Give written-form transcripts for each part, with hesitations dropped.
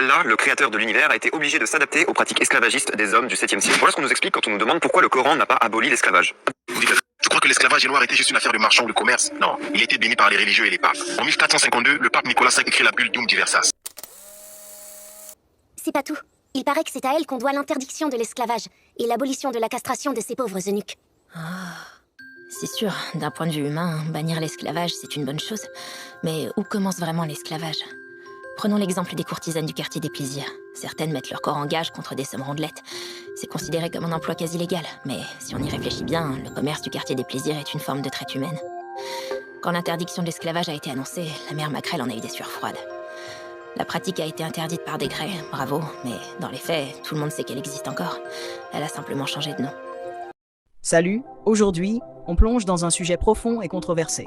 Là, le créateur de l'univers a été obligé de s'adapter aux pratiques esclavagistes des hommes du 7e siècle. Voilà ce qu'on nous explique quand on nous demande pourquoi le Coran n'a pas aboli l'esclavage. Tu crois que l'esclavage noir était juste une affaire de marchand ou de commerce? Non, il était béni par les religieux et les papes. En 1452, le pape Nicolas V écrit la bulle Dum Diversas. C'est pas tout. Il paraît que c'est à elle qu'on doit l'interdiction de l'esclavage et l'abolition de la castration de ces pauvres eunuques. C'est sûr, d'un point de vue humain, bannir l'esclavage, c'est une bonne chose. Mais où commence vraiment l'esclavage? Prenons l'exemple des courtisanes du quartier des plaisirs. Certaines mettent leur corps en gage contre des sommes rondelettes. C'est considéré comme un emploi quasi légal, mais si on y réfléchit bien, le commerce du quartier des plaisirs est une forme de traite humaine. Quand l'interdiction de l'esclavage a été annoncée, la mère Macrel en a eu des sueurs froides. La pratique a été interdite par décret, bravo, mais dans les faits, tout le monde sait qu'elle existe encore. Elle a simplement changé de nom. Salut, aujourd'hui, on plonge dans un sujet profond et controversé,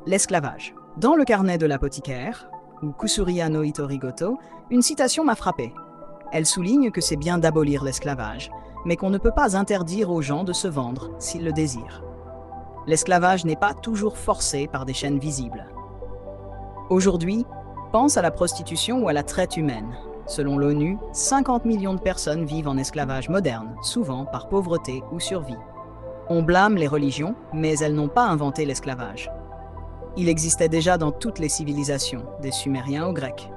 l'esclavage. Dans le carnet de l'apothicaire, ou Kusuria no Itorigoto, une citation m'a frappé. Elle souligne que c'est bien d'abolir l'esclavage, mais qu'on ne peut pas interdire aux gens de se vendre s'ils le désirent. L'esclavage n'est pas toujours forcé par des chaînes visibles. Aujourd'hui, pense à la prostitution ou à la traite humaine. Selon l'ONU, 50 millions de personnes vivent en esclavage moderne, souvent par pauvreté ou survie. On blâme les religions, mais elles n'ont pas inventé l'esclavage. Il existait déjà dans toutes les civilisations, des Sumériens aux Grecs.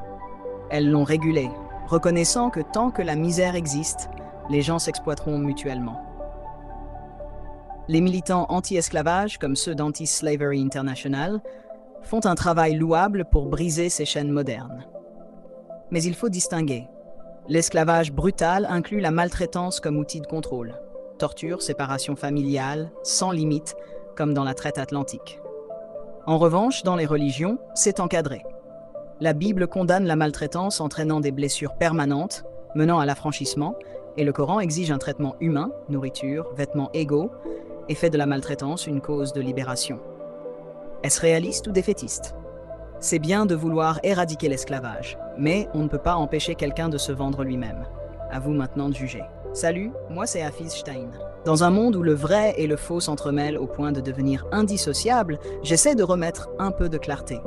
Elles l'ont régulé, reconnaissant que tant que la misère existe, les gens s'exploiteront mutuellement. Les militants anti-esclavage, comme ceux d'Anti-Slavery International, font un travail louable pour briser ces chaînes modernes. Mais il faut distinguer. L'esclavage brutal inclut la maltraitance comme outil de contrôle. Torture, séparation familiale, sans limite, comme dans la traite atlantique. En revanche, dans les religions, c'est encadré. La Bible condamne la maltraitance entraînant des blessures permanentes, menant à l'affranchissement, et le Coran exige un traitement humain, nourriture, vêtements égaux, et fait de la maltraitance une cause de libération. Est-ce réaliste ou défaitiste? C'est bien de vouloir éradiquer l'esclavage, mais on ne peut pas empêcher quelqu'un de se vendre lui-même. À vous maintenant de juger. Salut, moi c'est Hafiz Stein. Dans un monde où le vrai et le faux s'entremêlent au point de devenir indissociables, j'essaie de remettre un peu de clarté.